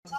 Iya.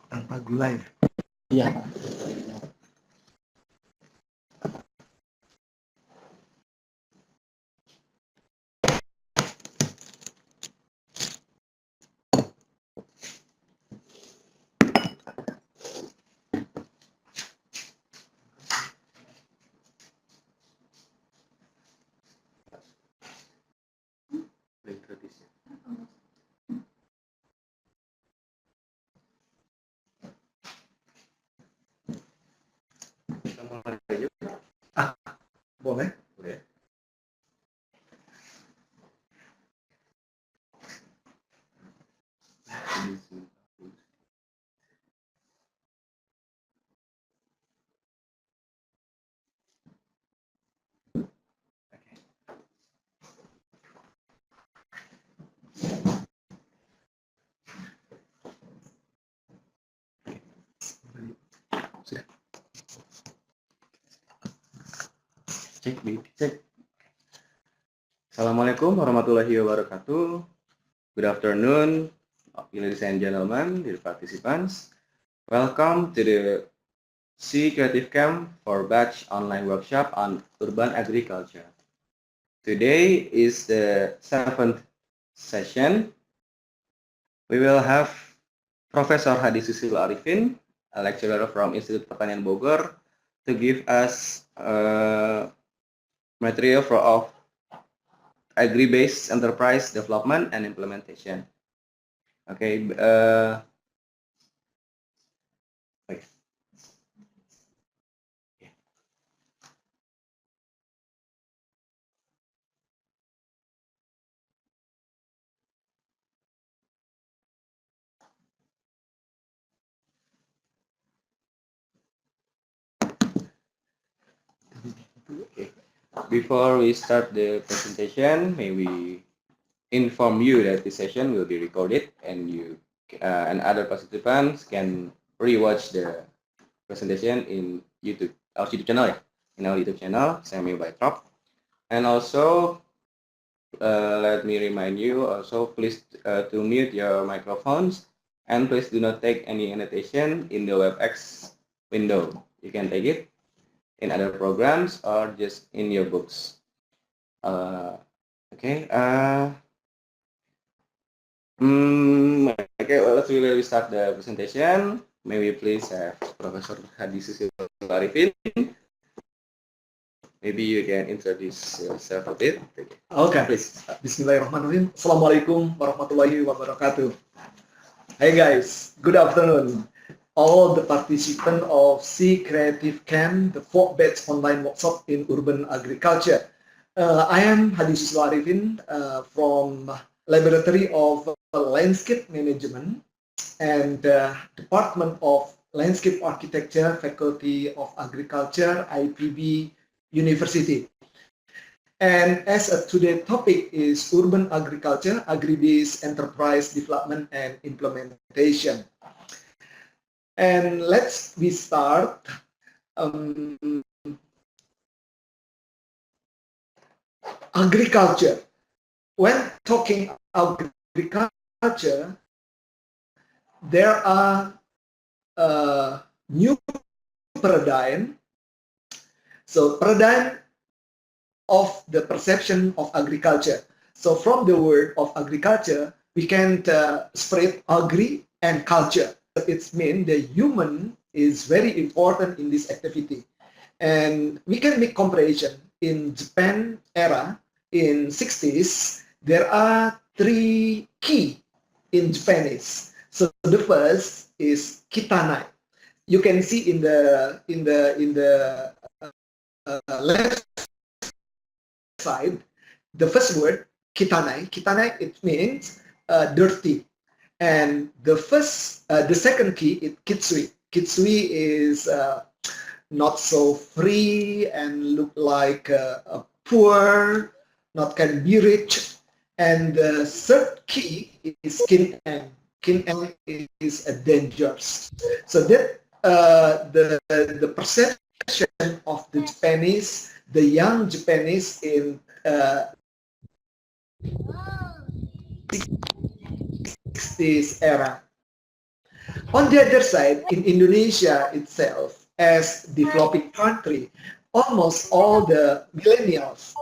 Tanpa gula ya? Iya. Boleh? Boleh. Sudah. Cek. Assalamualaikum warahmatullahi wabarakatuh. Good afternoon, ladies and gentlemen, dear participants. Welcome to the C Creative Camp for Batch Online Workshop on Urban Agriculture. Today is the 7th session. We will have Professor Hadi Susilo Arifin, a lecturer from Institut Pertanian Bogor, to give us material of Agri-based enterprise development and implementation. Okay. Okay. Before we start the presentation, may we inform you that this session will be recorded, and you and other participants can rewatch the presentation in YouTube, our YouTube channel, in our YouTube channel, Semi by Prof. And also, let me remind you also, please to mute your microphones, and please do not take any annotation in the WebEx window. You can take it in other programs or just in your books. Okay. Okay, well, let's really start the presentation. May we please have Professor Hadi Susilo Arifin. Maybe you can introduce yourself a bit. Okay, Please. Bismillahirrahmanirrahim. Assalamualaikum warahmatullahi wabarakatuh. Hey guys, good afternoon. All the participants of C Creative Camp, the 4th batch online workshop in urban agriculture. I am Hadi Susilo Arifin from Laboratory of Landscape Management and Department of Landscape Architecture, Faculty of Agriculture, IPB University. And as today's topic is urban agriculture, agri-based enterprise development and implementation. And we start. Agriculture. When talking agriculture, there are new paradigm. So paradigm of the perception of agriculture. So from the word of agriculture, we can spread agri and culture. It means the human is very important in this activity. And we can make comparison. In Japan era, in 60s, there are 3 key in Japanese. So the first is kitanai. You can see in the left side, the first word, kitanai. Kitanai, it means dirty. And the second key is kitsui. Kitsui is not so free and look like a poor, not can be rich. And the third key is kin en. Kin en is a dangerous. So that the perception of the Japanese, the young Japanese in 60s era. On the other side, in Indonesia itself, as developing country, almost all the millennials,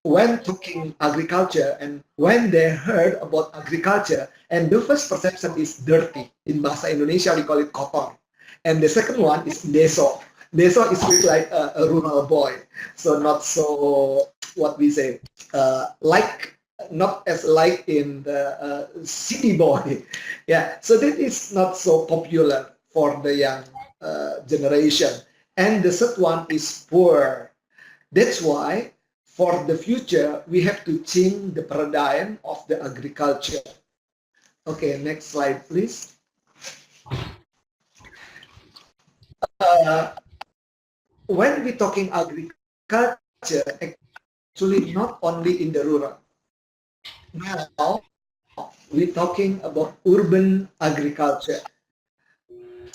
when talking agriculture and when they heard about agriculture, and the first perception is dirty. In Bahasa Indonesia, we call it kotor. And the second one is deso. Deso is like a rural boy. So not so, what we say, not as like in the city boy. Yeah, so that is not so popular for the young generation. And the third one is poor. That's why for the future, we have to change the paradigm of the agriculture. Okay, next slide, please. When we're talking agriculture, actually not only in the rural. Now, we're talking about urban agriculture.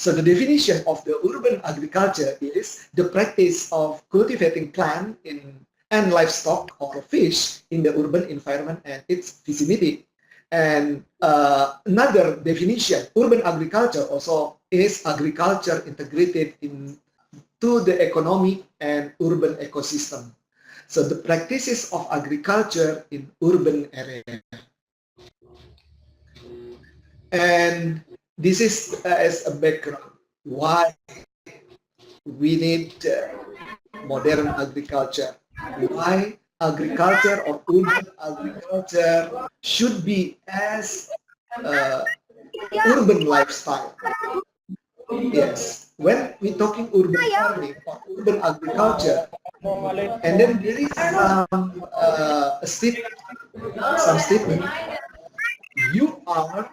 So the definition of the urban agriculture is the practice of cultivating plant and livestock or fish in the urban environment and its vicinity. And another definition, urban agriculture also is agriculture integrated into the economic and urban ecosystem. So the practices of agriculture in urban area. And this is as a background why we need modern agriculture. Why agriculture or urban agriculture should be as urban lifestyle. Yes, when we're talking urban farming or urban agriculture, and then there is some statement, you are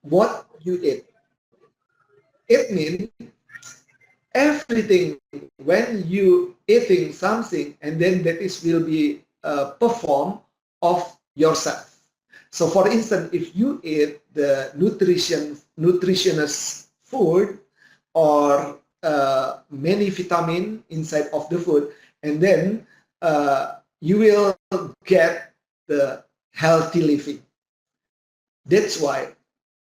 what you eat. It means everything when you eating something and then that is will be performed of yourself. So for instance, if you eat the nutritious food or many vitamin inside of the food, and then you will get the healthy living. That's why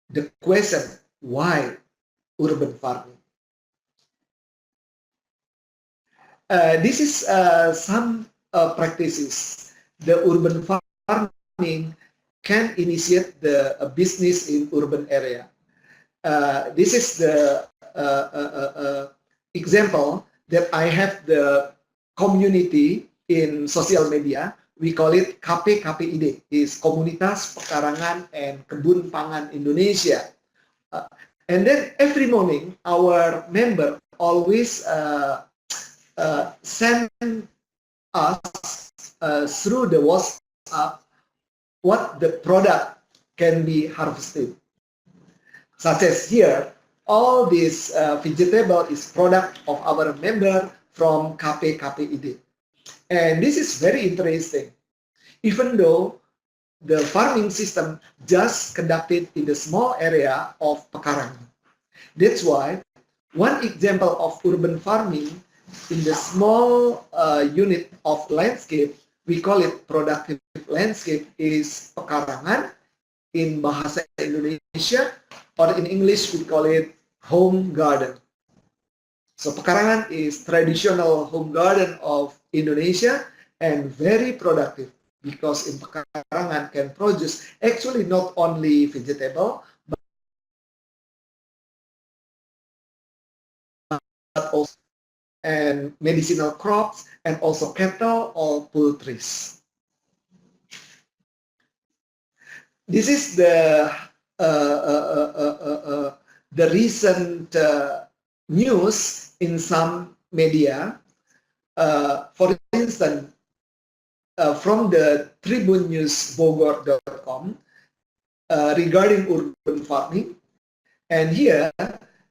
the question, why urban farming? This is some practices. The urban farming can initiate the business in urban area. This is the example that I have the community in social media. We call it KPKPID, is Komunitas Pekarangan and Kebun Pangan Indonesia. And then every morning, our member always send us through the WhatsApp what the product can be harvested. Such as here, all this vegetable is product of our member from KPKPID. And this is very interesting. Even though the farming system just conducted in the small area of Pekarangan. That's why one example of urban farming in the small unit of landscape, we call it productive landscape, is Pekarangan in Bahasa Indonesia, or in English we call it home garden. So Pekarangan is traditional home garden of Indonesia and very productive because in Pekarangan can produce actually not only vegetable but also and medicinal crops and also cattle or poultry. This is the recent news in some media For instance, from the tribunnewsbogor.com regarding urban farming, and here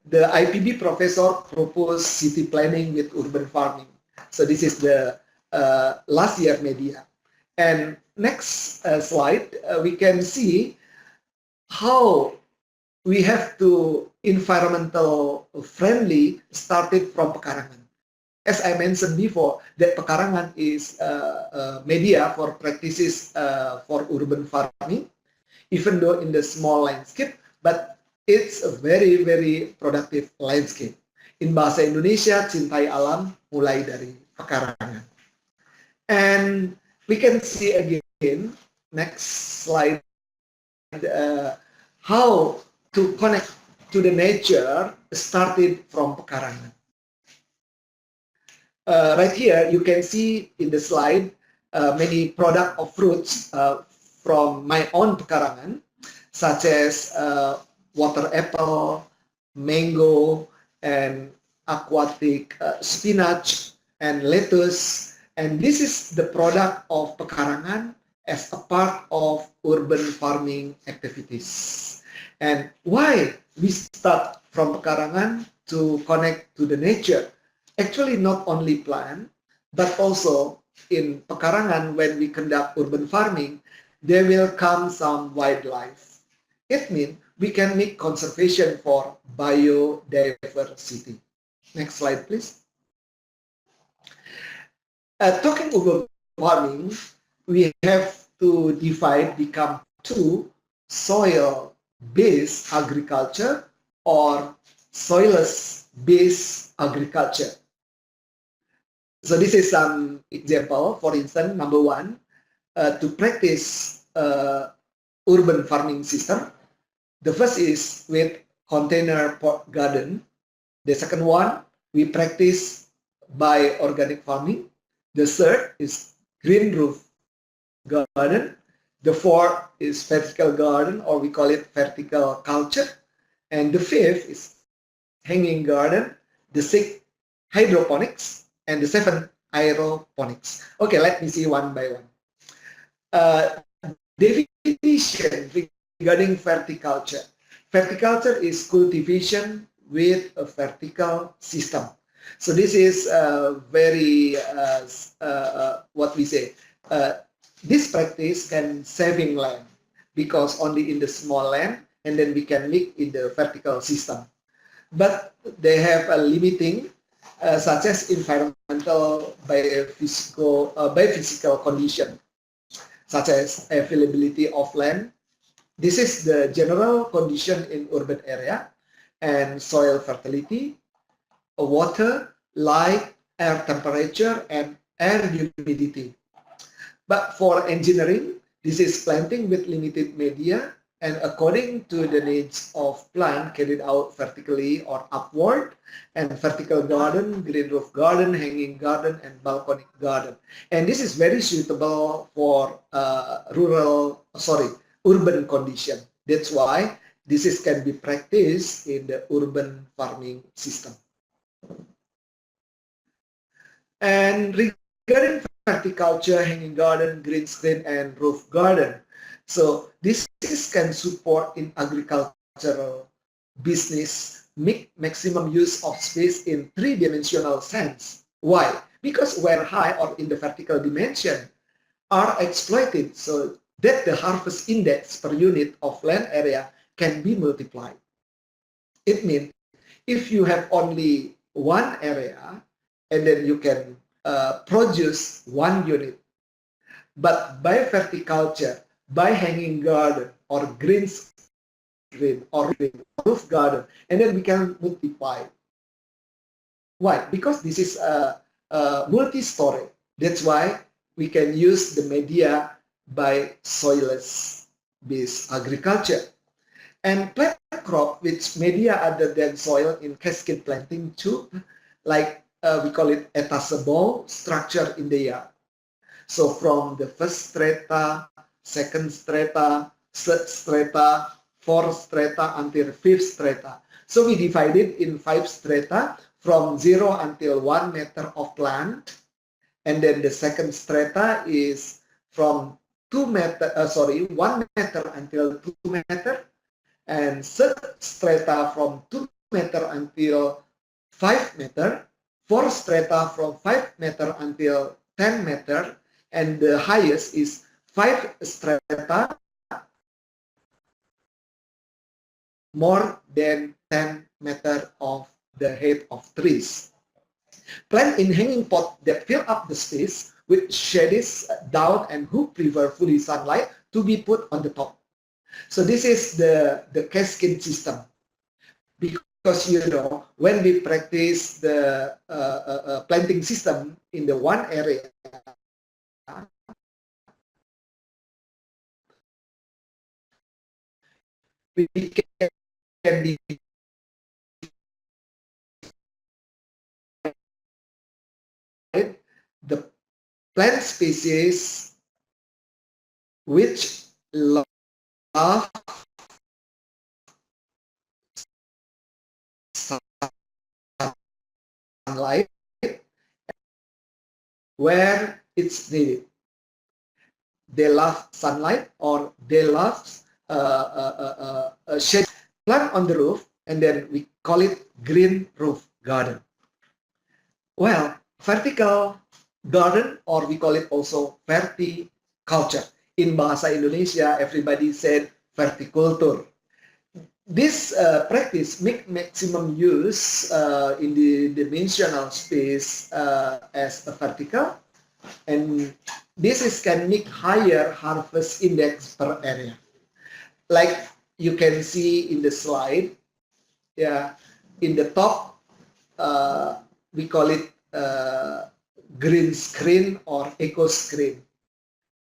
the IPB professor proposed city planning with urban farming. So this is the last year media. And next slide, we can see how we have to environmental friendly started from pekarangan. As I mentioned before, that pekarangan is media for practices for urban farming, even though in the small landscape, but it's a very, very productive landscape. In bahasa Indonesia, cintai alam mulai dari pekarangan. And we can see again, next slide, how to connect to the nature started from pekarangan. Right here, you can see in the slide many product of fruits from my own pekarangan, such as water apple, mango, and aquatic spinach and lettuce. And this is the product of pekarangan as a part of urban farming activities. And why we start from pekarangan to connect to the nature? Actually, not only plant, but also in pekarangan, when we conduct urban farming, there will come some wildlife. It means we can make conservation for biodiversity. Next slide, please. Talking about farming, we have to become two: soil-based agriculture or soilless-based agriculture. So this is some example. For instance, number one, to practice urban farming system, the first is with container pot garden. The second one, we practice by organic farming. The third is green roof garden. The fourth is vertical garden, or we call it vertical culture. And the fifth is hanging garden. The sixth, hydroponics. And the seventh, aeroponics. Okay, let me see one by one. Definition regarding verticulture. Verticulture is cultivation with a vertical system. So this is very, what we say, this practice can saving land because only in the small land, and then we can make in the vertical system. But they have a limiting, such as environmental biophysical condition, such as availability of land. This is the general condition in urban area, and soil fertility, water, light, air temperature, and air humidity. But for engineering, this is planting with limited media and according to the needs of plant carried out vertically or upward, and vertical garden, green roof garden, hanging garden, and balconic garden. And this is very suitable for urban condition. That's why this can be practiced in the urban farming system. And regarding horticulture, hanging garden, green screen, and roof garden, so this can support in agricultural business, make maximum use of space in three-dimensional sense. Why? Because where high or in the vertical dimension are exploited, so that the harvest index per unit of land area can be multiplied. It means if you have only one area, and then you can produce one unit. But by verticulture, by hanging garden or green screen or roof garden, and then we can multiply. Why? Because this is a multi-story. That's why we can use the media by soilless-based agriculture. And plant crop with media other than soil in cascade planting too, like we call it etasable structure in the yard. So from the first strata, second strata, third strata, fourth strata until fifth strata. So we divided in 5 strata from 0 until 1 meter of plant, And then the second strata is from 1 meter until 2 meter, and third strata from 2 meter until 5 meter, fourth strata from 5 meter until 10 meter, and the highest is 5 strata more than 10 meter of the height of trees. Plant in hanging pot that fill up the space with shades down and who prefer fully sunlight to be put on the top. So this is the cascade system. Because when we practice the planting system in the one area, we can be the plant species which love sunlight where it's needed. They love sunlight or they love shade. Plant on the roof, and then we call it green roof garden. Well, vertical garden, or we call it also verticulture. In bahasa Indonesia, everybody said verticulture. This practice make maximum use in the dimensional space as a vertical, and this can make higher harvest index per area. Like you can see in the slide, yeah, in the top, we call it green screen or eco screen.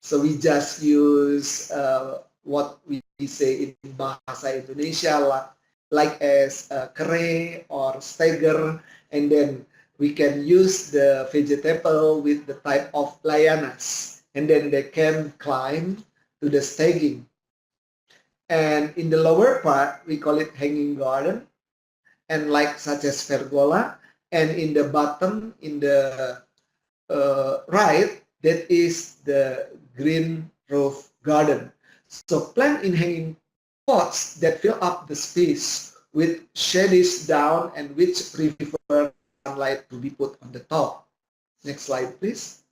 So we just use what we say in bahasa Indonesia like as kere or stagger, and then we can use the vegetable with the type of lianas, and then they can climb to the staging. And in the lower part, we call it hanging garden, and like such as pergola. And in the bottom, in the right, that is the green roof garden. So plant in hanging pots that fill up the space with shades down and which prefer sunlight to be put on the top. Next slide, please.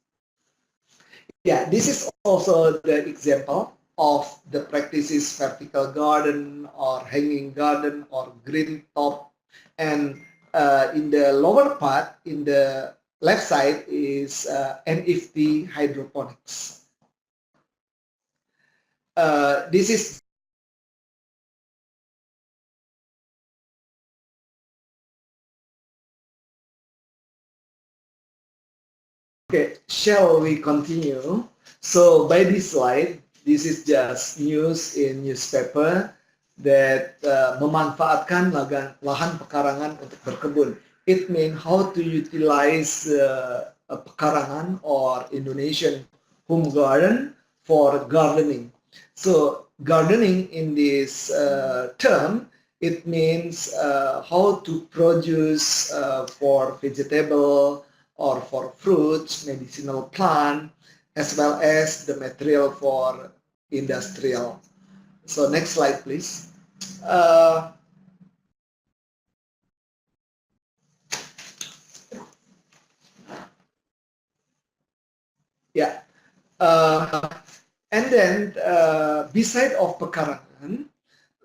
Yeah, this is also the example of the practices vertical garden or hanging garden or green top. And in the lower part, in the left side is NFT hydroponics. This is okay. Shall we continue? So by this slide, this is just news in newspaper that memanfaatkan lahan pekarangan untuk berkebun. It means how to utilize a pekarangan or Indonesian home garden for gardening. So gardening in this term, it means how to produce for vegetable or for fruits, medicinal plant, as well as the material for industrial. So next slide, please. Yeah. And then beside of pekarangan,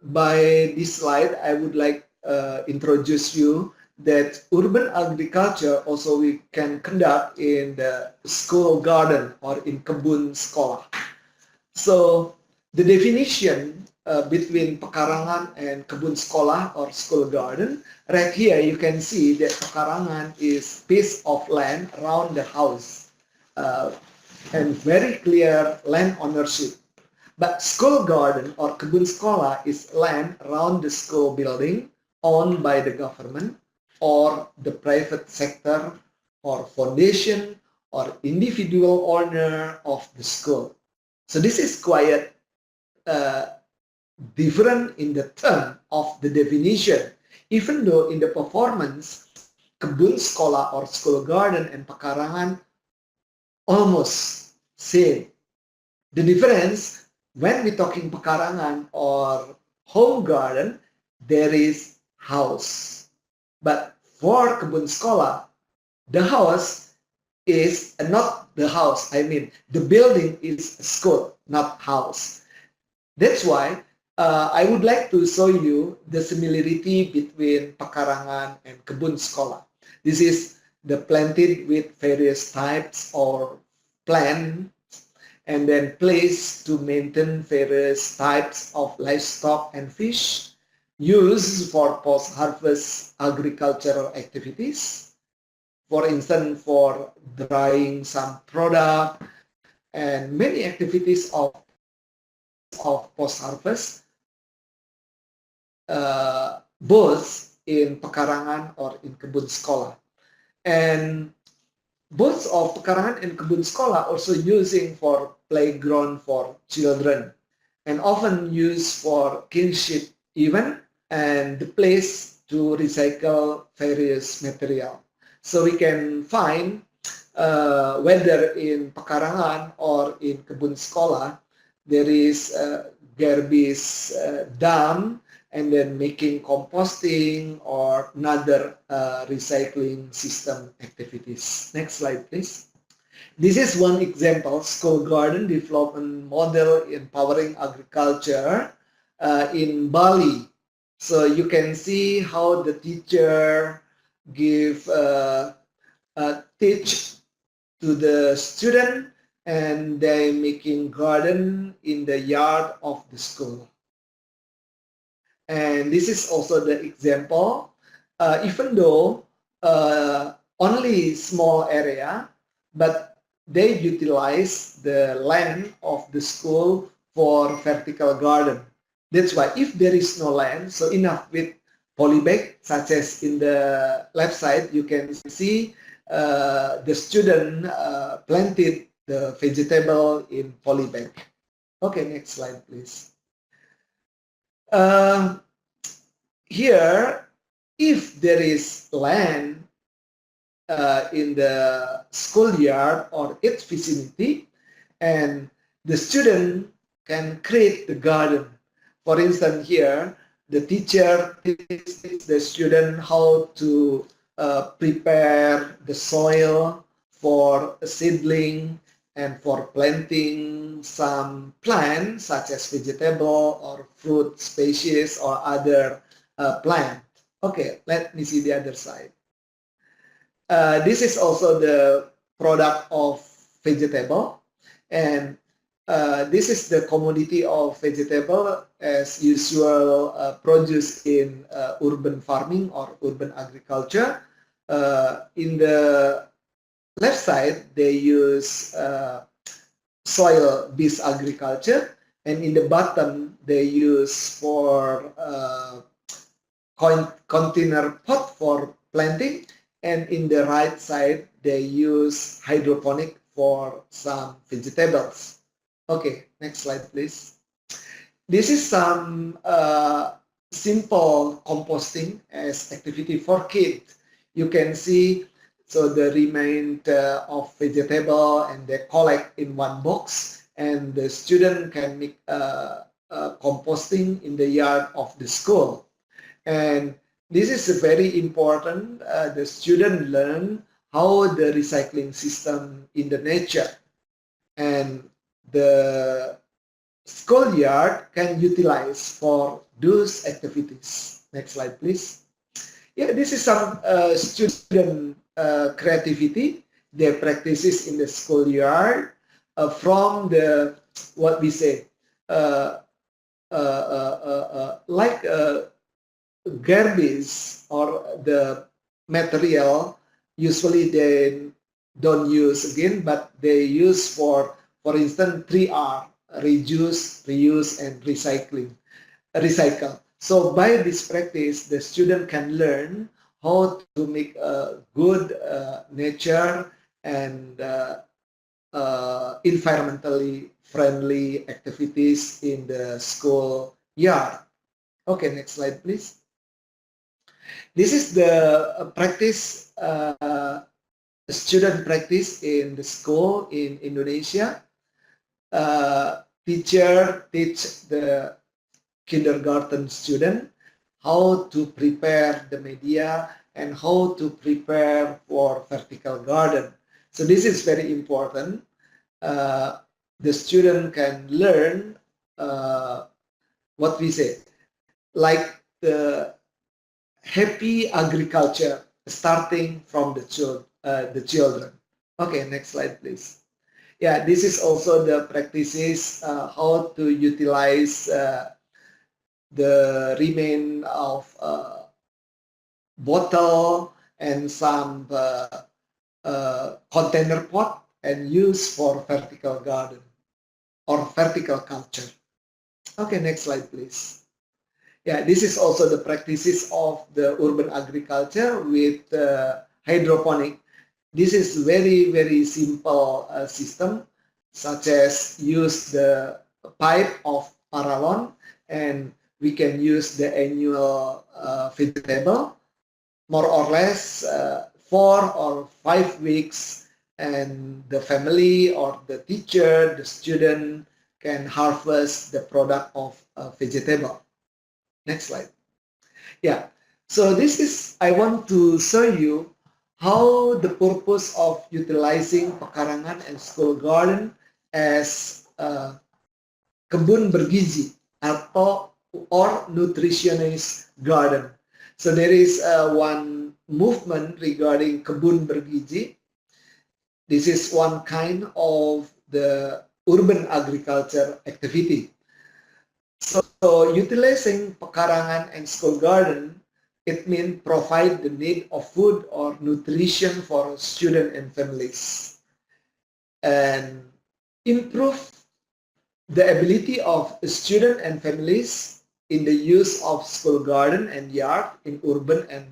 by this slide, I would like introduce you that urban agriculture also we can conduct in the school garden or in kebun sekolah. So the definition between pekarangan and kebun sekolah or school garden, right here you can see that pekarangan is piece of land around the house and very clear land ownership. But school garden or kebun sekolah is land around the school building owned by the government or the private sector or foundation or individual owner of the school. So this is quite different in the term of the definition, even though in the performance, kebun sekolah or school garden and pekarangan almost same. The difference when we're talking pekarangan or home garden, there is house. But for kebun sekolah, the house is not the house. I mean, the building is school, not house. That's why I would like to show you the similarity between pekarangan and kebun sekolah. This is the planted with various types or plant and then place to maintain various types of livestock and fish used for post-harvest agricultural activities. For instance, for drying some product and many activities of post-harvest, both in pekarangan or in kebun sekolah. And both of pekarangan and kebun sekolah also using for playground for children and often used for kinship event and the place to recycle various material. So we can find whether in pekarangan or in kebun sekolah, there is Agri-based dam and then making composting or another recycling system activities. Next slide, please. This is one example, school garden development model empowering agriculture in Bali. So you can see how the teacher give teach to the student and they making garden in the yard of the school. And this is also the example, even though only small area, but they utilize the land of the school for vertical garden. That's why if there is no land, so enough with polybag, such as in the left side, you can see the student planted the vegetable in polybag. Okay, next slide, please. Here, if there is land in the schoolyard or its vicinity, and the student can create the garden. For instance, here, the teacher teaches the student how to prepare the soil for a seedling and for planting some plants such as vegetable or fruit species or other plant. Okay, let me see the other side. This is also the product of vegetable, and this is the commodity of vegetable as usual produced in urban farming or urban agriculture. In the left side, they use soil-based agriculture, and in the bottom, they use for container pot for planting, and in the right side, they use hydroponic for some vegetables. Okay, next slide, please. This is some simple composting as activity for kids. You can see, so the remainder of vegetable and they collect in one box, and the student can make composting in the yard of the school. And this is very important. The student learn how the recycling system in the nature, and the schoolyard can utilize for those activities. Next slide, please. Yeah, this is some student creativity. Their practices in the schoolyard from the what we say like garbage or the material. Usually they don't use again, but they use for instance 3R: reduce, reuse, and recycle. So by this practice, the student can learn how to make a good nature and environmentally friendly activities in the school yard. Okay, next slide, please. This is the practice student practice in the school in Indonesia. Teacher teach the kindergarten student how to prepare the media and how to prepare for vertical garden. So this is very important. The student can learn what we say, like the happy agriculture starting from the children. Okay, next slide, please. Yeah, this is also the practices how to utilize the remain of bottle and some container pot and use for vertical garden or vertical culture. Okay, next slide, please. Yeah, this is also the practices of the urban agriculture with hydroponic. This is very simple system, such as use the pipe of paralon, and we can use the annual vegetable, more or less 4 or 5 weeks, and the family or the teacher, the student can harvest the product of vegetable. Next slide. Yeah, so this is, I want to show you how the purpose of utilizing pekarangan and school garden as kebun bergizi atau or nutritionist garden. So there is one movement regarding kebun bergizi. This is one kind of the urban agriculture activity. So utilizing pekarangan and school garden, it means provide the need of food or nutrition for students and families, and improve the ability of students and families in the use of school garden and yard in urban and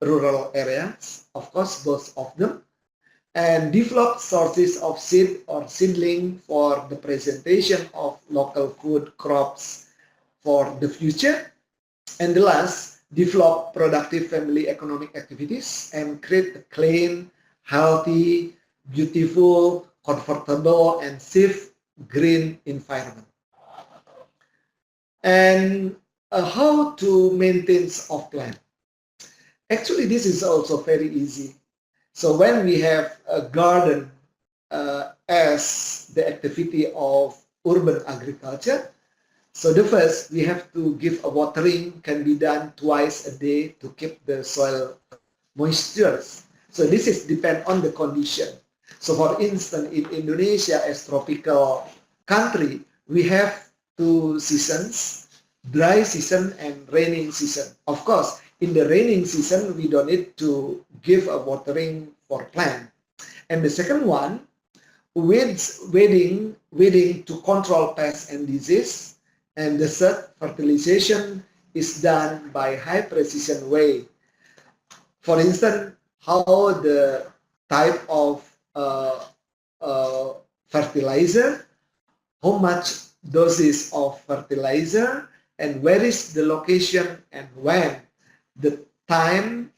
rural areas, of course both of them, and develop sources of seed or seedling for the presentation of local food crops for the future. And the last, develop productive family economic activities and create a clean, healthy, beautiful, comfortable, and safe green environment. And how to maintain offline? Actually, this is also very easy. So when we have a garden as the activity of urban agriculture, so the first, we have to give a watering, can be done twice a day to keep the soil moisture. So this is depend on the condition. So for instance, in Indonesia as tropical country, we have 2 seasons, dry season and raining season. Of course, in the raining season, we don't need to give a watering for plant. And the second one, weeding to control pests and disease. And the third, fertilization is done by high precision way. For instance, how the type of fertilizer, how much doses of fertilizer, and where is the location and when, the time,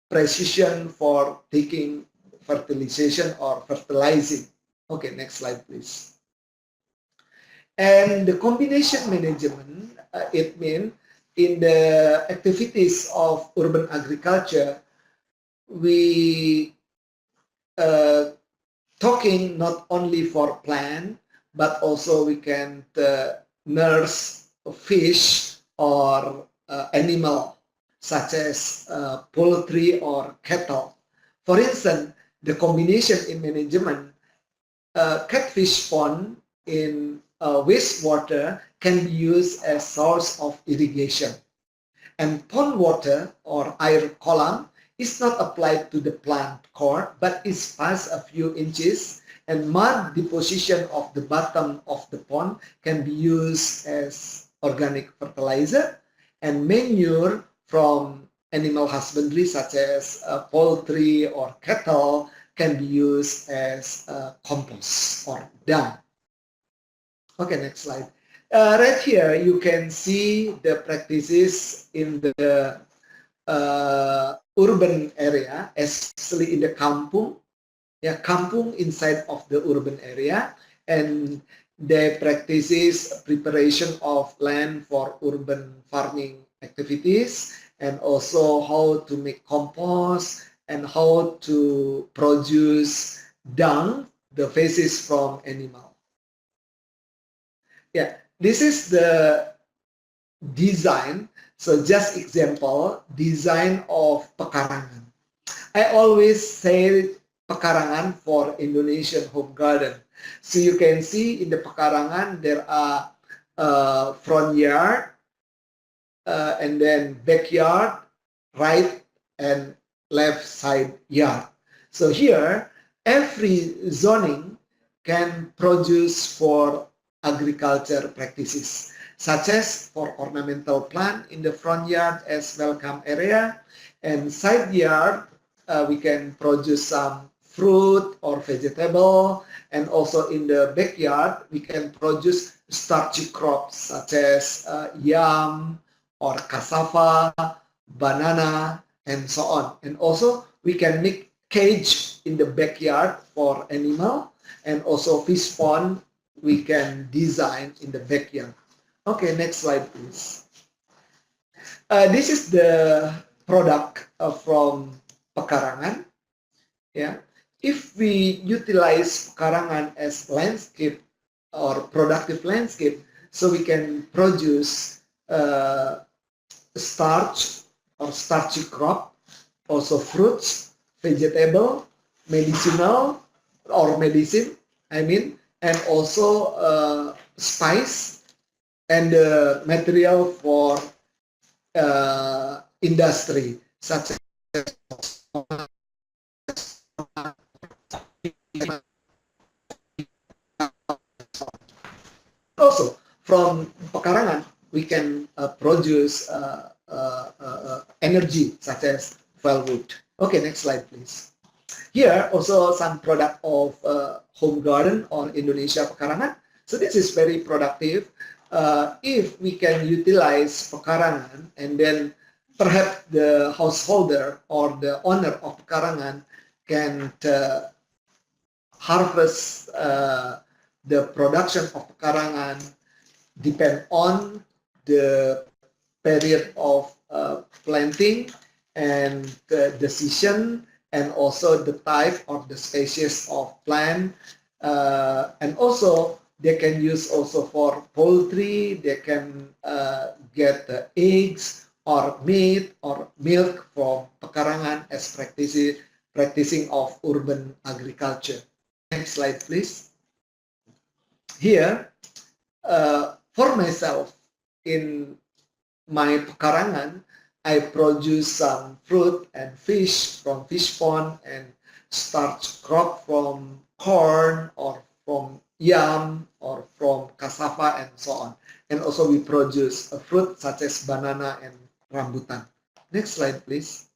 precision for taking fertilization or fertilizing. Okay, next slide, please. And the combination management, it means in the activities of urban agriculture, we talking not only for plant, but also we can nurse fish or animal, such as poultry or cattle. For instance, the combination in management, catfish pond in wastewater can be used as source of irrigation. And pond water or air kolam is not applied to the plant core, but is passed a few inches, and mud deposition of the bottom of the pond can be used as organic fertilizer, and manure from animal husbandry such as poultry or cattle can be used as compost or dung. Okay, next slide. Right here, you can see the practices in the urban area, especially in the kampung. yeah, kampung inside of the urban area, and they practices preparation of land for urban farming activities, and also how to make compost and how to produce dung, the feces from animal. Yeah, this is the design. So just example, design of pekarangan. I always say pekarangan for Indonesian home garden. So you can see in the pekarangan there are front yard, and then backyard, right and left side yard. So here, every zoning can produce for agriculture practices, such as for ornamental plant in the front yard as welcome area, and side yard, we can produce some fruit or vegetable, and also in the backyard, we can produce starchy crops such as yam, or cassava, banana, and so on. And also we can make cage in the backyard for animal, and also fish pond we can design in the backyard. Okay, next slide please. This is the product from pekarangan. Yeah, if we utilize pekarangan as landscape or productive landscape, so we can produce starch or starchy crop, also fruits, vegetable, medicinal or medicine, I mean, and also spice and material for industry, such as also from pekarangan we can produce energy such as firewood. Okay, next slide please. Here also some product of home garden or Indonesia pekarangan. So this is very productive. If we can utilize pekarangan, and then perhaps the householder or the owner of pekarangan can harvest the production of pekarangan depend on the period of planting and the decision, and also the type of the species of plant, and also they can use also for poultry. They can get the eggs or meat or milk from pekarangan as practicing of urban agriculture. Next slide please. Here for myself, in my pekarangan, I produce some fruit and fish from fish pond, and starch crop from corn or from yam or from cassava and so on. And also we produce a fruit such as banana and rambutan. Next slide please.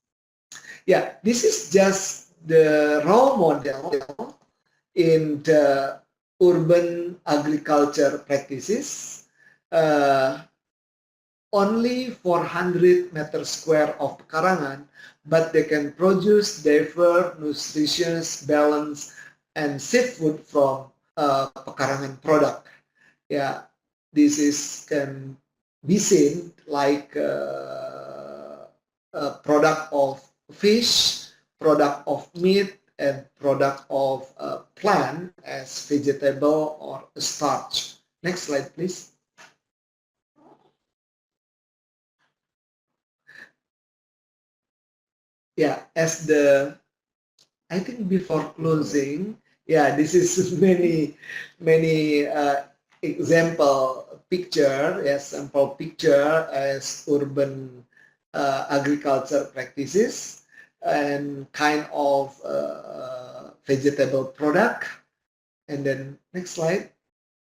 Yeah, this is just the role model in the urban agriculture practices. Only 400 meter square of pekarangan, but they can produce diverse, nutritious, balanced, and safe food from pekarangan product. Yeah, this is can be seen like a product of fish, product of meat, and product of plant as vegetable or starch. Next slide, please. Yeah, as the, I think before closing, yeah, this is many example picture, yes, sample picture as urban agriculture practices and kind of vegetable product. And then next slide,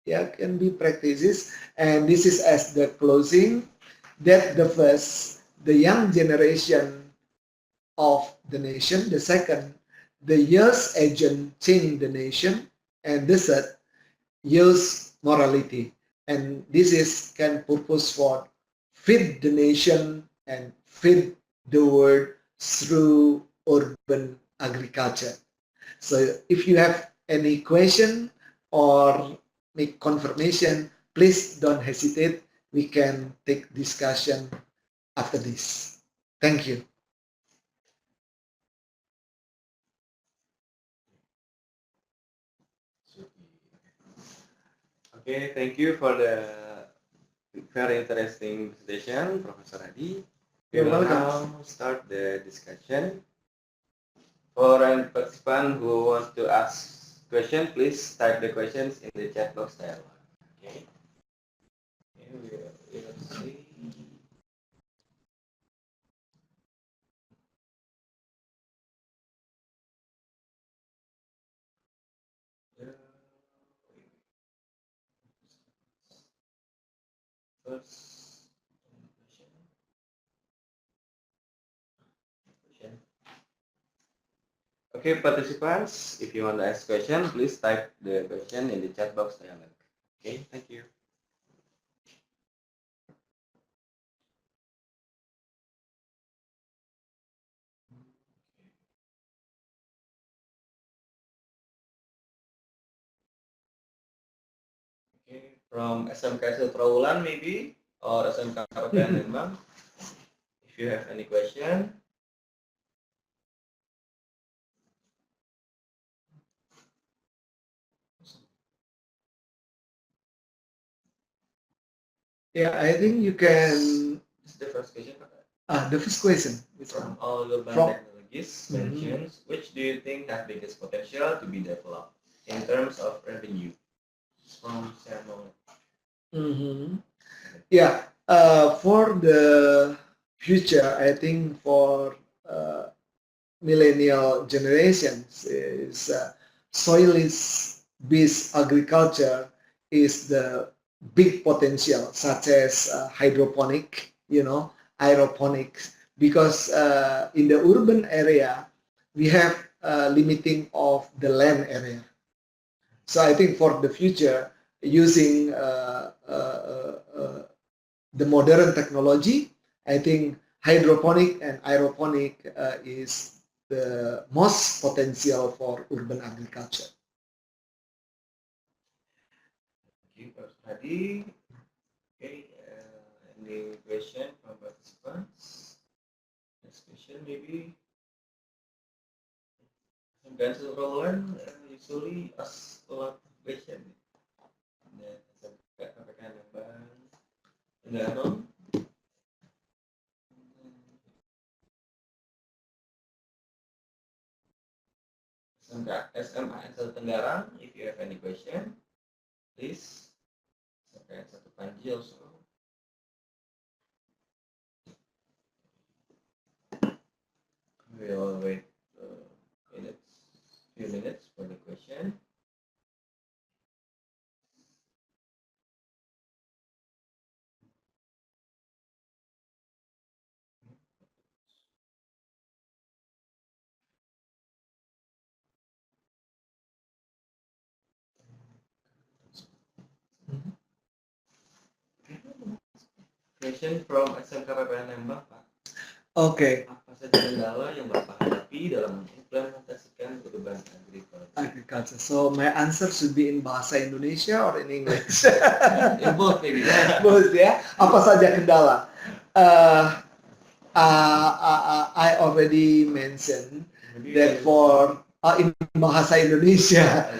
yeah, can be practices. And this is as the closing, that the first, the young generation of the nation. The second, the youth agent change the nation. And the third, youth morality. And this is can purpose for feed the nation and feed the world through urban agriculture. So if you have any question or make confirmation, please don't hesitate. We can take discussion after this. Thank you. Okay, thank you for the very interesting presentation, Professor Hadi. We You're will welcome. now start the discussion. For any participant who wants to ask question, please type the questions in the chat box dialog. Okay. We'll see. First question. Okay, participants, if you want to ask question, please type the question in the chat box dialog. Okay, thank you. Okay, from SMK Trawulan maybe, or SMK KPN Lembang, if you have any question. Yeah, I think you can. This is the first question. The first question. From all urban From- technologies mentioned, which do you think have biggest potential to be developed in terms of revenue? From Samuel. Yeah, for the future, I think for millennial generations is soil-based agriculture is the big potential, such as hydroponic, aeroponics, because in the urban area we have limiting of the land area. So I think for the future, using the modern technology, I think hydroponic and aeroponic is the most potential for urban agriculture. Thank you, Prof. Hadi. Okay, any question from participants? Next question maybe. Guys Roland usually ask a lot of questions. KPN Lembang. Tenggara. SMA Tenggara, if you have any question, please. Sampai satu Panji also. We'll wait few minutes for the question. Question from SMK KPN Lembang, Pak. Okay. Apa saja kendala yang Bapak hadapi dalam mengimplementasikan urban agriculture? So my answer should be in bahasa Indonesia or in English? In both maybe. Both ya. Apa saja kendala? I already mentioned that for in bahasa Indonesia.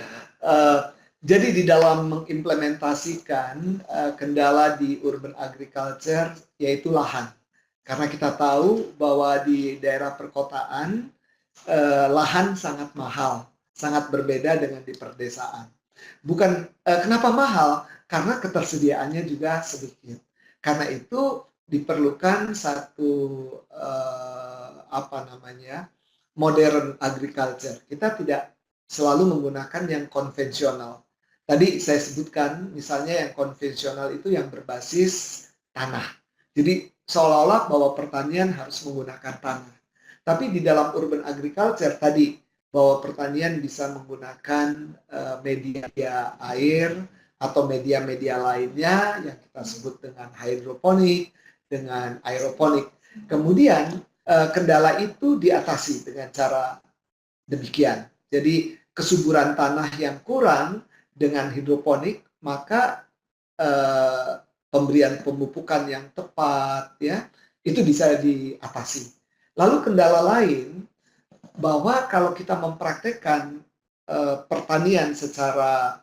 Jadi di dalam mengimplementasikan kendala di urban agriculture yaitu lahan. Karena kita tahu bahwa di daerah perkotaan lahan sangat mahal, sangat berbeda dengan di perdesaan. Bukan kenapa mahal? Karena ketersediaannya juga sedikit. Karena itu diperlukan satu modern agriculture. Kita tidak selalu menggunakan yang konvensional. Tadi saya sebutkan misalnya yang konvensional itu yang berbasis tanah. Jadi seolah-olah bahwa pertanian harus menggunakan tanah. Tapi di dalam urban agriculture tadi bahwa pertanian bisa menggunakan media air atau media-media lainnya yang kita sebut dengan hidroponik, dengan aeroponik. Kemudian kendala itu diatasi dengan cara demikian. Jadi kesuburan tanah yang kurang dengan hidroponik, maka pemberian pemupukan yang tepat ya itu bisa diatasi. Lalu kendala lain bahwa kalau kita mempraktekkan pertanian secara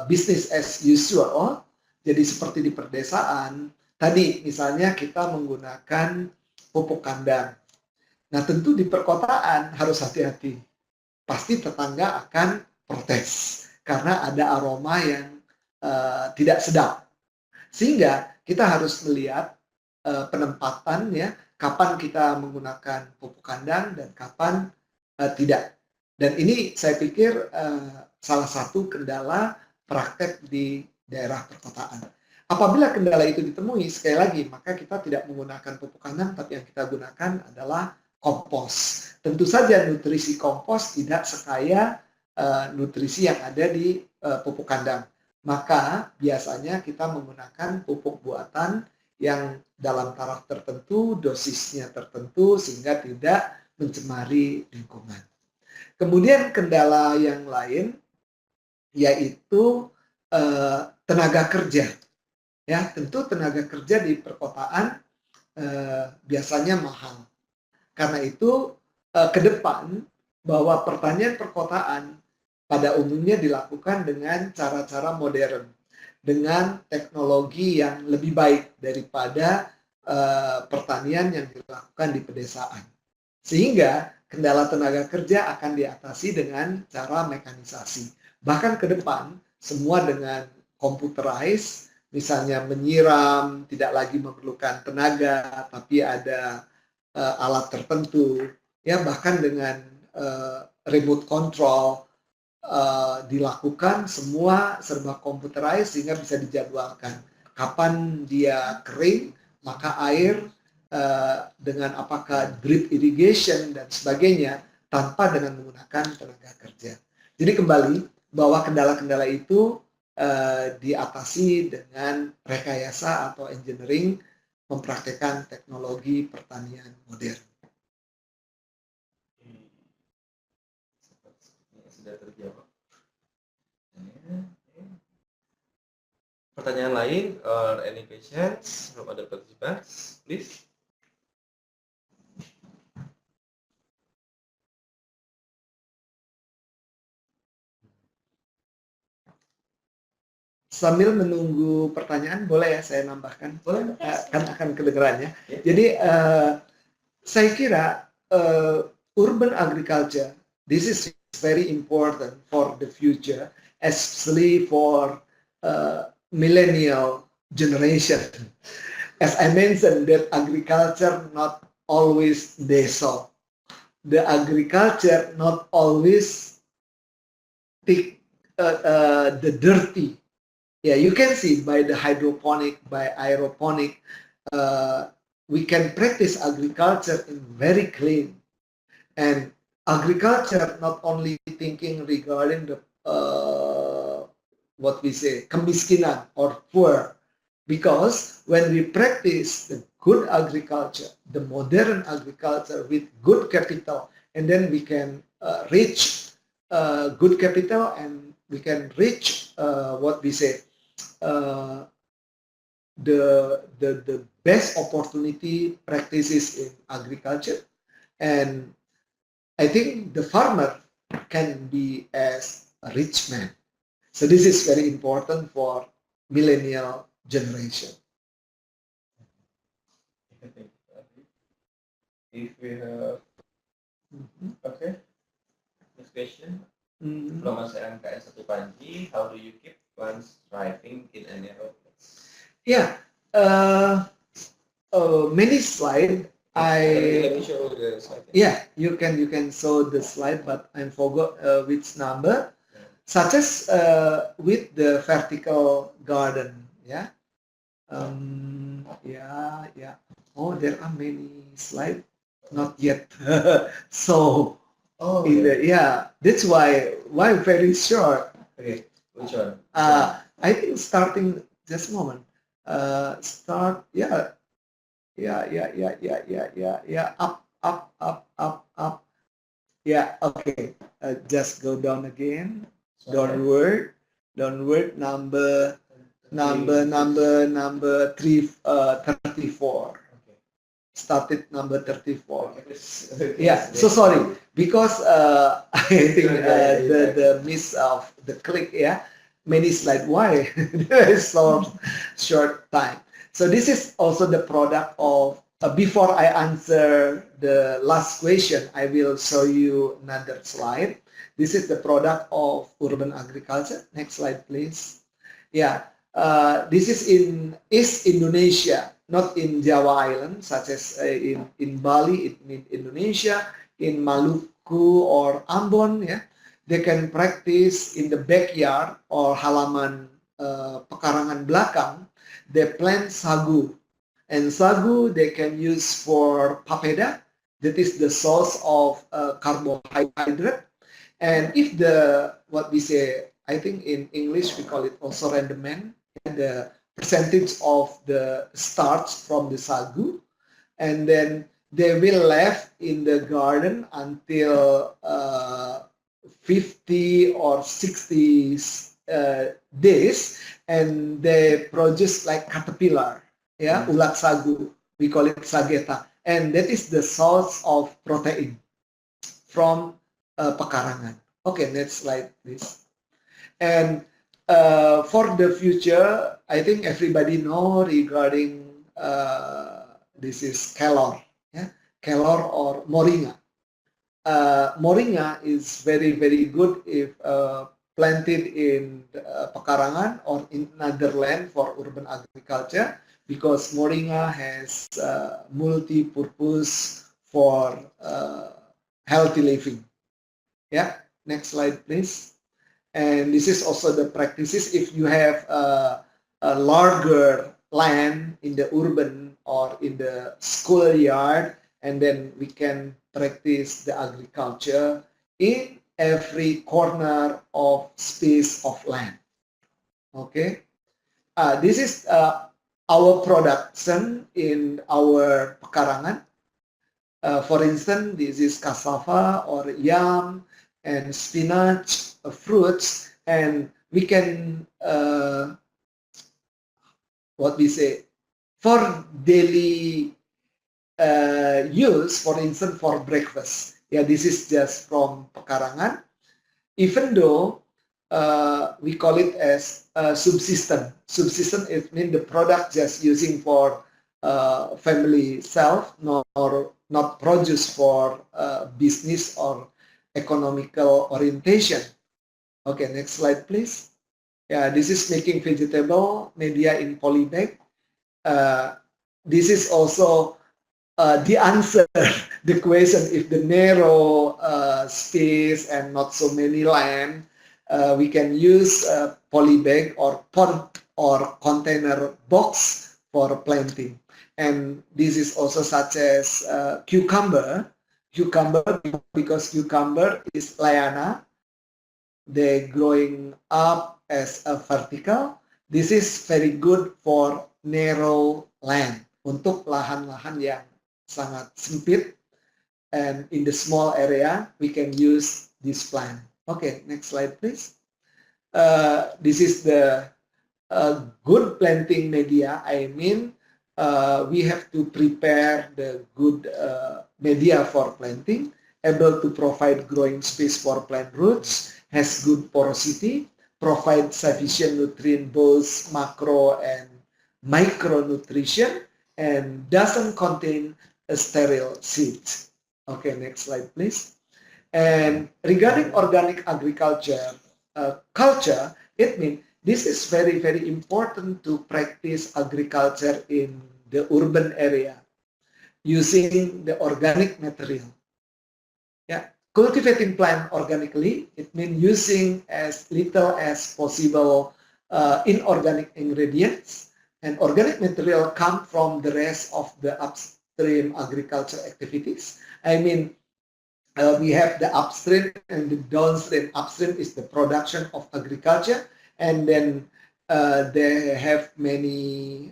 business as usual, jadi seperti di perdesaan, tadi misalnya kita menggunakan pupuk kandang. Nah tentu di perkotaan harus hati-hati. Pasti tetangga akan protes karena ada aroma yang tidak sedap. Sehingga kita harus melihat penempatan ya, kapan kita menggunakan pupuk kandang dan kapan tidak. Dan ini saya pikir salah satu kendala praktek di daerah perkotaan. Apabila kendala itu ditemui, sekali lagi, maka kita tidak menggunakan pupuk kandang, tapi yang kita gunakan adalah kompos. Tentu saja nutrisi kompos tidak sekaya nutrisi yang ada di pupuk kandang. Maka biasanya kita menggunakan pupuk buatan yang dalam taraf tertentu, dosisnya tertentu, sehingga tidak mencemari lingkungan. Kemudian kendala yang lain yaitu tenaga kerja. Ya, tentu tenaga kerja di perkotaan biasanya mahal. Karena itu ke depan bahwa pertanian perkotaan pada umumnya dilakukan dengan cara-cara modern, dengan teknologi yang lebih baik daripada pertanian yang dilakukan di pedesaan. Sehingga kendala tenaga kerja akan diatasi dengan cara mekanisasi. Bahkan ke depan, semua dengan computerized, misalnya menyiram, tidak lagi memerlukan tenaga, tapi ada alat tertentu, ya bahkan dengan remote control, dilakukan semua serba komputerized sehingga bisa dijadwalkan kapan dia kering, maka air dengan apakah drip irrigation dan sebagainya tanpa dengan menggunakan tenaga kerja. Jadi kembali bahwa kendala-kendala itu diatasi dengan rekayasa atau engineering, mempraktekkan teknologi pertanian modern. Sudah terjawab. Pertanyaan lain or any questions from other participants, please? Sambil menunggu pertanyaan, boleh ya saya nambahkan? Boleh. Kan akan kedengerannya. Yeah. Jadi saya kira urban agriculture, this is very important for the future, especially for millennial generation. As I mentioned, that agriculture not always desa. The agriculture not always take the dirty. Yeah, you can see by the hydroponic, by aeroponic, we can practice agriculture in very clean. And agriculture not only thinking regarding the what we say kemiskinan or poor, because when we practice the good agriculture, the modern agriculture with good capital, and then we can reach good capital and we can reach what we say the best opportunity practices in agriculture, and I think the farmer can be as a rich man. So this is very important for millennial generation. If we have, okay, next question from Mas MKS 1 Panji, how do you keep plants thriving in a narrow place? Yeah, many slides. Let me show the slide. Yeah, you can show the slide, but I forgot which number. Such as with the vertical garden, yeah. Yeah. Oh, there are many slides, not yet. So, that's why very short. Okay, which one? I think starting just a moment. Start, yeah. Up. Yeah, okay. Just go down again. Downward. Downward. Number 34. Started number 34. Yeah, so sorry because I think the miss of the click, yeah, many slide. Why? There is so short time. So this is also the product of. Before I answer the last question, I will show you another slide. This is the product of urban agriculture. Next slide, please. Yeah, this is in East Indonesia, not in Java Island, such as in Bali, it means Indonesia, in Maluku or Ambon, yeah, they can practice in the backyard or halaman pekarangan belakang, they plant sagu. And sagu they can use for papeda, that is the source of carbohydrate. And if what we say, I think in English we call it also rendement, the percentage of the starch from the sagu, and then they will left in the garden until 50 or 60 days, and they produce like caterpillar, yeah, ulat sagu. We call it sageta, and that is the source of protein from pekarangan. Okay, next slide, please. And for the future, I think everybody know regarding this is kelor, yeah, kelor or moringa. Moringa is very good if planted in pekarangan or in another land for urban agriculture, because moringa has multi-purpose for healthy living. Yeah, next slide, please. And this is also the practices if you have a larger land in the urban or in the schoolyard, and then we can practice the agriculture in every corner of space of land. Okay, this is our production in our pekarangan. For instance, this is cassava or yam and spinach, fruits, and we can what we say for daily use. For instance, for breakfast. Yeah, this is just from pekarangan. Even though we call it as subsistence. Subsistence it means the product just using for family self, nor not produce for business or economical orientation. Okay, next slide, please. Yeah, this is making vegetable media in polybag. This is also the answer, the question, if the narrow space and not so many land, we can use polybag or pot or container box for planting. And this is also such as cucumber, because cucumber is liana, they growing up as a vertical. This is very good for narrow land, untuk lahan-lahan yang sangat sempit, and in the small area we can use this plant. Okay, next slide, please. This is the good planting media. I mean, we have to prepare the good media for planting, able to provide growing space for plant roots, has good porosity, provide sufficient nutrient, both macro and micronutrition, and doesn't contain a sterile seeds. Okay, next slide, please. And regarding organic agriculture culture, it means this is very important to practice agriculture in the urban area using the organic material. Yeah, cultivating plant organically, it means using as little as possible inorganic ingredients, and organic material come from the rest of the upstream agriculture activities. I mean, we have the upstream and the downstream. Upstream is the production of agriculture, and then they have many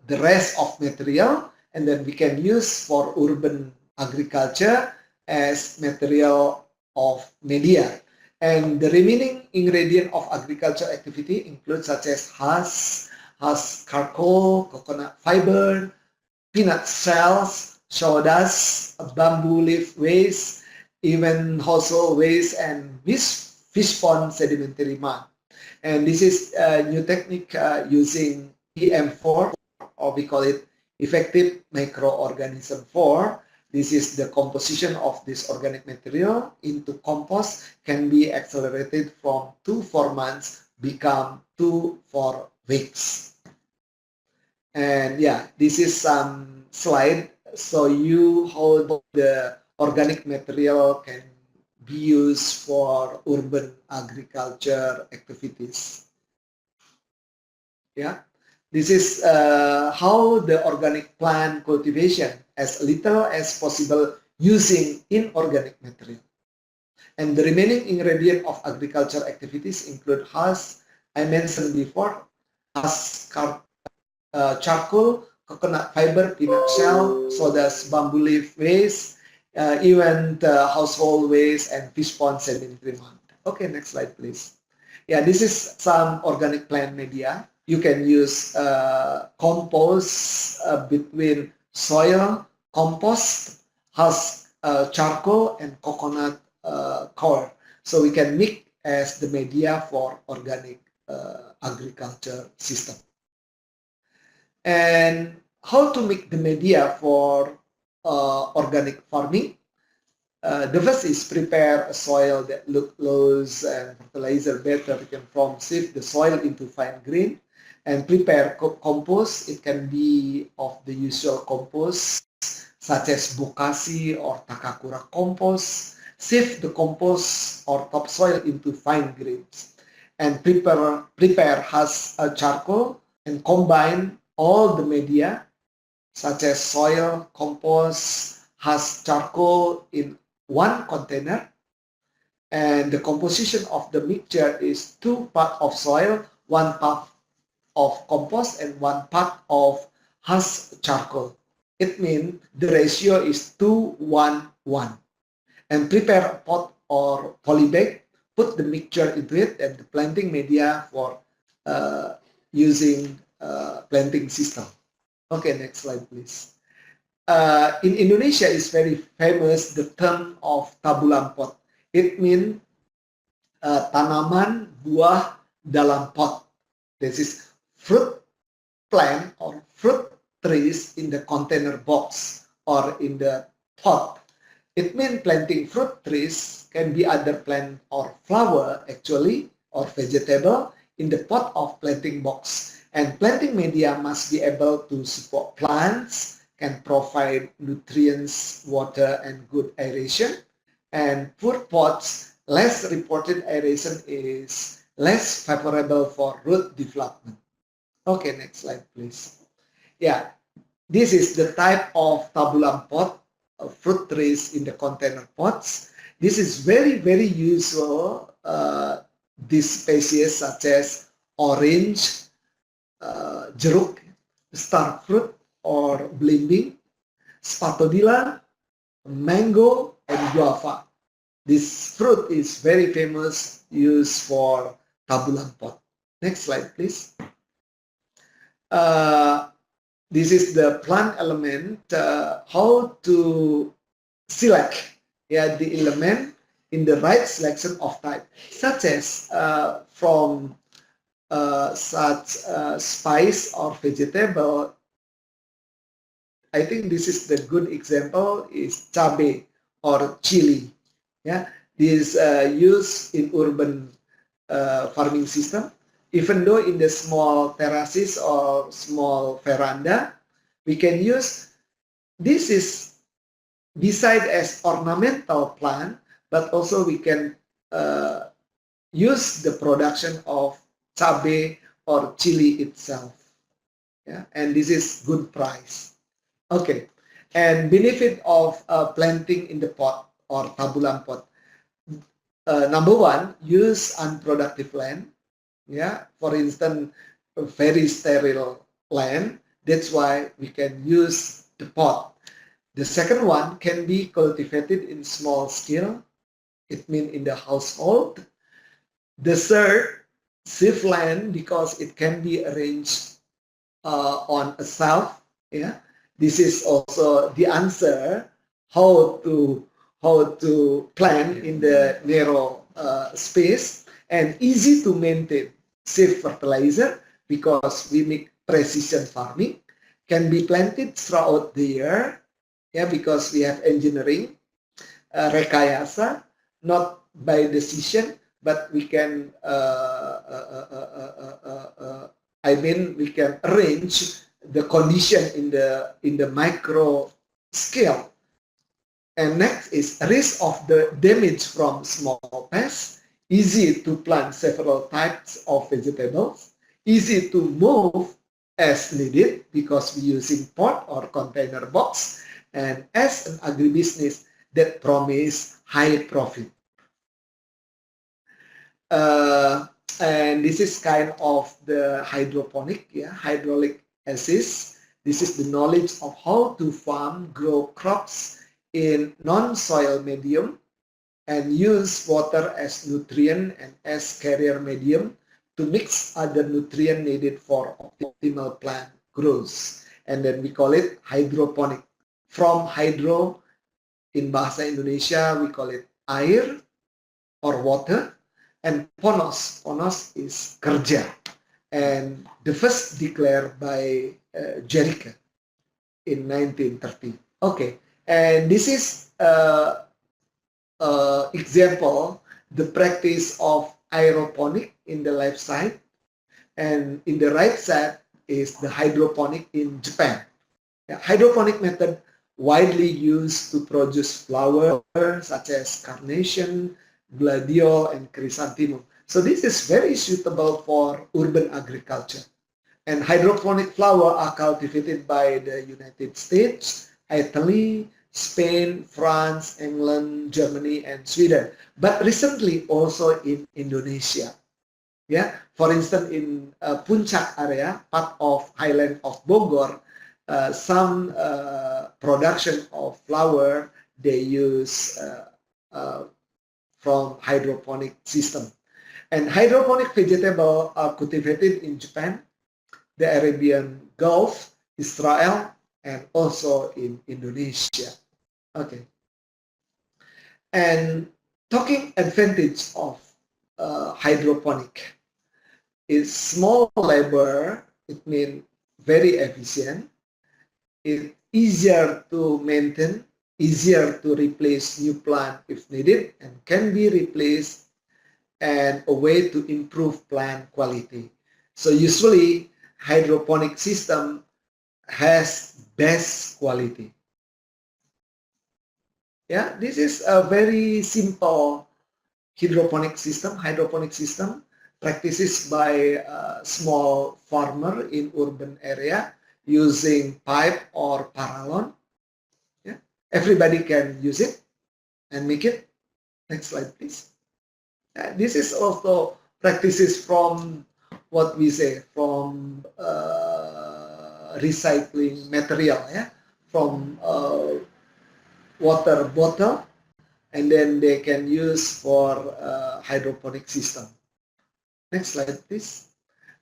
the rest of material, and then we can use for urban agriculture as material of media. And the remaining ingredient of agriculture activity include such as husk, charcoal, coconut fiber, peanut shells, sawdust, bamboo leaf waste, even household waste, and fish pond sedimentary mud. And this is a new technique using EM4, or we call it effective microorganism 4. This is the composition of this organic material into compost can be accelerated from 2-4 months become 2-4 weeks. And yeah, this is some slide so you how the organic material can be used for urban agriculture activities. Yeah, this is how the organic plant cultivation as little as possible using inorganic material. And the remaining ingredient of agriculture activities include husk, I mentioned before, husk, charcoal, coconut fiber, peanut shell, sawdust, bamboo leaf waste, even the household waste and fish pond sedimentary mud. Okay, next slide, please. Yeah, this is some organic plant media. You can use compost between soil, compost, husk, charcoal, and coconut coir. So we can mix as the media for organic agriculture system. And how to make the media for organic farming? The first is prepare a soil that look loose and fertilizer better. You can from sift the soil into fine grain and prepare compost. It can be of the usual compost such as bokashi or takakura compost. Sift the compost or topsoil into fine grains and prepare husk charcoal and combine all the media such as soil, compost, husk charcoal in one container, and the composition of the mixture is 2 parts of soil, 1 part of compost, and 1 part of husk charcoal. It means the ratio is 2:1:1. And prepare a pot or polybag, put the mixture into it and the planting media for using planting system. Okay, next slide, please. In Indonesia, it's very famous the term of tabulam pot. It means tanaman buah dalam pot. This is fruit plant or fruit trees in the container box or in the pot. It means planting fruit trees can be either plant or flower actually or vegetable in the pot of planting box. And planting media must be able to support plants, can provide nutrients, water, and good aeration. And poor pots, less reported aeration is less favorable for root development. Okay, next slide, please. Yeah, this is the type of tabulam pot, fruit trees in the container pots. This is very, very usual. These species such as orange, jeruk, star fruit, or belimbing, spatodila, mango, and guava. This fruit is very famous, used for tabulam pot. Next slide, please. This is the plant element, how to select the element in the right selection of type, such as from such spice or vegetable. I think this is the good example is cabe or chili. Yeah, this used in urban farming system. Even though in the small terraces or small veranda, we can use this is beside as ornamental plant, but also we can use the production of cabe or chili itself. Yeah, and this is good price. Okay, and benefit of planting in the pot or tabulam pot. Number one, use unproductive land. Yeah, for instance, a very sterile land. That's why we can use the pot. The second one can be cultivated in small scale. It means in the household. The third, sieve land, because it can be arranged on a shelf. Yeah, this is also the answer how to plant in the narrow space, and easy to maintain. Safe fertilizer, because we make precision farming, can be planted throughout the year. Yeah, because we have engineering, rekayasa, not by decision, but we can I mean, we can arrange the condition in the micro scale. And next is risk of the damage from small pests. Easy to plant several types of vegetables. Easy to move as needed, because we're using pot or container box. And as an agribusiness that promise high profit. And this is kind of the hydroponic, yeah, hydraulic assist. This is the knowledge of how to farm, grow crops in non-soil medium, and use water as nutrient and as carrier medium to mix other nutrient needed for optimal plant growth. And then we call it hydroponic. From hydro, in bahasa Indonesia, we call it air or water. And ponos is kerja, and the first declared by Jericho in 1930. Okay, and this is example, the practice of aeroponic in the left side, and in the right side is the hydroponic in Japan. Yeah, hydroponic method widely used to produce flowers such as carnation, gladiol, and chrysanthemum. So this is very suitable for urban agriculture. And hydroponic flower are cultivated by the United States, Italy, Spain, France, England, Germany, and Sweden. But recently also in Indonesia. Yeah, for instance, in Puncak area, part of highland of Bogor, some production of flower they use from hydroponic system. And hydroponic vegetable are cultivated in Japan, the Arabian Gulf, Israel, and also in Indonesia. Okay. And talking advantage of hydroponic is small labor. It means very efficient. It's easier to maintain, easier to replace new plant if needed, and can be replaced, and a way to improve plant quality. So usually hydroponic system has best quality. Yeah, this is a very simple hydroponic system practices by a small farmer in urban area using pipe or paralon. Yeah, everybody can use it and make it. Next slide, please. This is also practices from what we say from recycling material, yeah, from water bottle, and then they can use for hydroponic system. Next slide, please.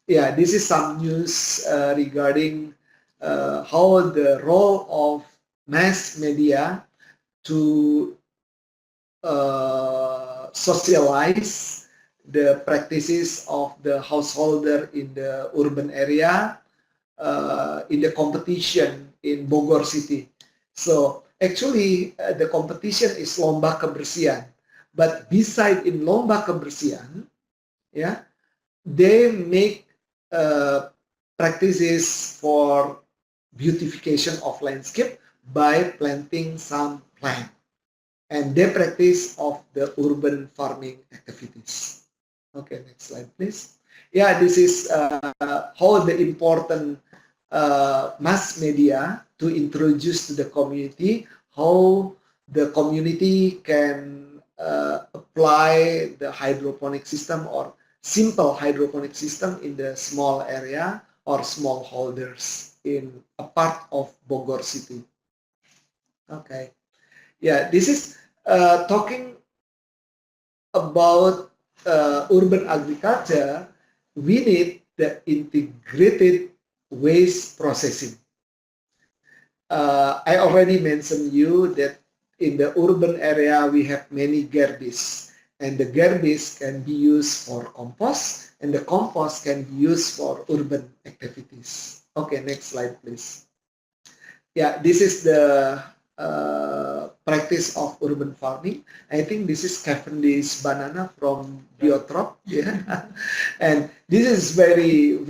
Yeah, this is some news regarding how the role of mass media to socialize the practices of the householder in the urban area in the competition in Bogor City. So actually the competition is lomba kebersihan, but beside in lomba kebersihan, yeah, they make practices for beautification of landscape by planting some plant, and they practice of the urban farming activities. Okay, next slide, please. Yeah, this is how the important mass media to introduce to the community how the community can apply the hydroponic system or simple hydroponic system in the small area or small holders in a part of Bogor City. Okay. Yeah, this is talking about urban agriculture. We need the integrated waste processing. I already mentioned you that in the urban area we have many garbage, and the garbage can be used for compost, and the compost can be used for urban activities. Okay, next slide, please. Yeah, this is the practice of urban farming. I think this is Cavendish banana from Biotrop. Yeah, and this is very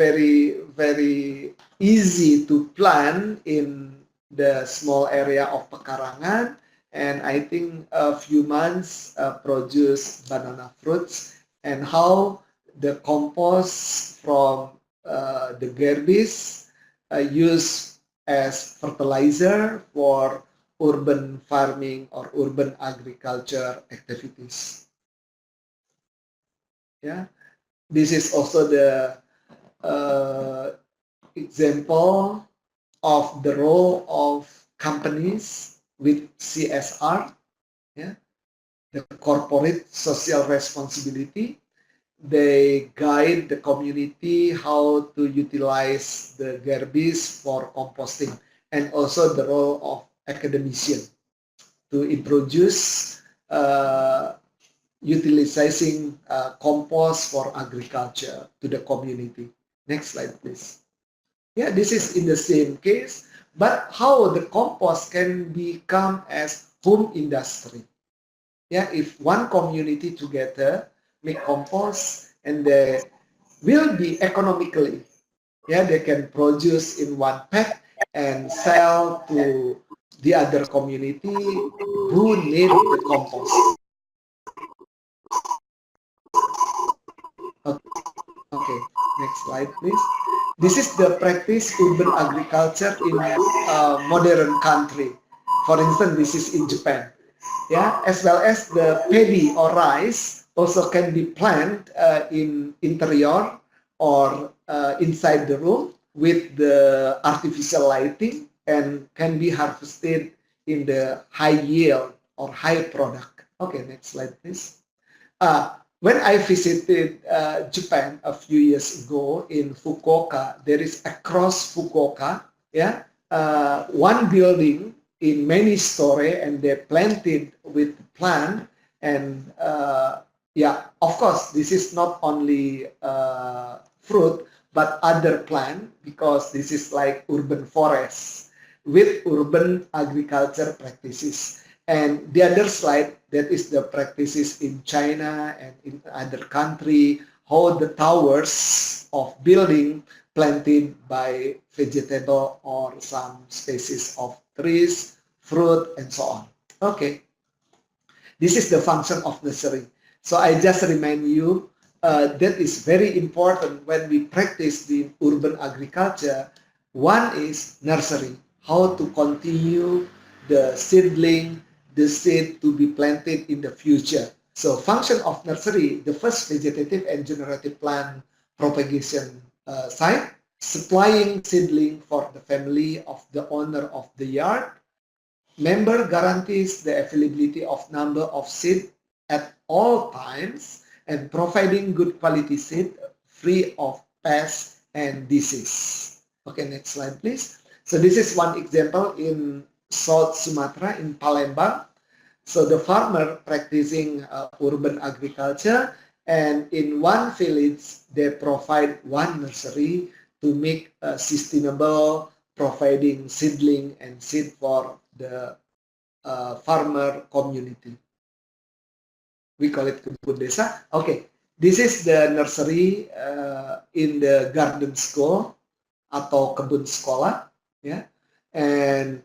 easy to plant in the small area of Pekarangan, and I think a few months produce banana fruits. And how the compost from the garbage used as fertilizer for urban farming or urban agriculture activities. Yeah, this is also the example of the role of companies with CSR, yeah, the corporate social responsibility. They guide the community how to utilize the garbage for composting, and also the role of academician to introduce utilizing compost for agriculture to the community. Next slide, please. Yeah, this is in the same case, but how the compost can become as home industry. Yeah, if one community together make compost, and they will be economically, yeah, they can produce in one pack and sell to the other community who need the compost. Okay, next slide, please. This is the practice urban agriculture in modern country. For instance, this is in Japan. Yeah, as well as the paddy or rice also can be planted in interior or inside the room with the artificial lighting, and can be harvested in the high yield or high product. Okay, next slide, please. When I visited Japan a few years ago in Fukuoka, there is across Fukuoka, yeah, one building in many story, and they planted with plant, and yeah, of course, this is not only fruit but other plant, because this is like urban forest with urban agriculture practices. And the other slide, that is the practices in China and in other country, how the towers of building planted by vegetable or some species of trees, fruit, and so on. Okay, this is the function of nursery. So I just remind you that is very important when we practice the urban agriculture. One is nursery, how to continue the seedling, the seed to be planted in the future. So function of nursery, the first vegetative and generative plant propagation site, supplying seedling for the family of the owner of the yard. Member guarantees the availability of number of seed at all times, and providing good quality seed free of pests and disease. Okay, next slide, please. So this is one example in South Sumatra in Palembang. So the farmer practicing urban agriculture, and in one village they provide one nursery to make sustainable, providing seedling and seed for the farmer community. We call it kebun desa. Okay, this is the nursery in the garden school atau kebun sekolah. Yeah, and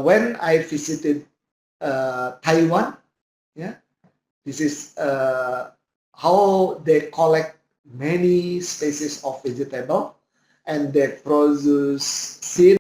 when I visited Taiwan, yeah, this is how they collect many species of vegetable, and they produce seed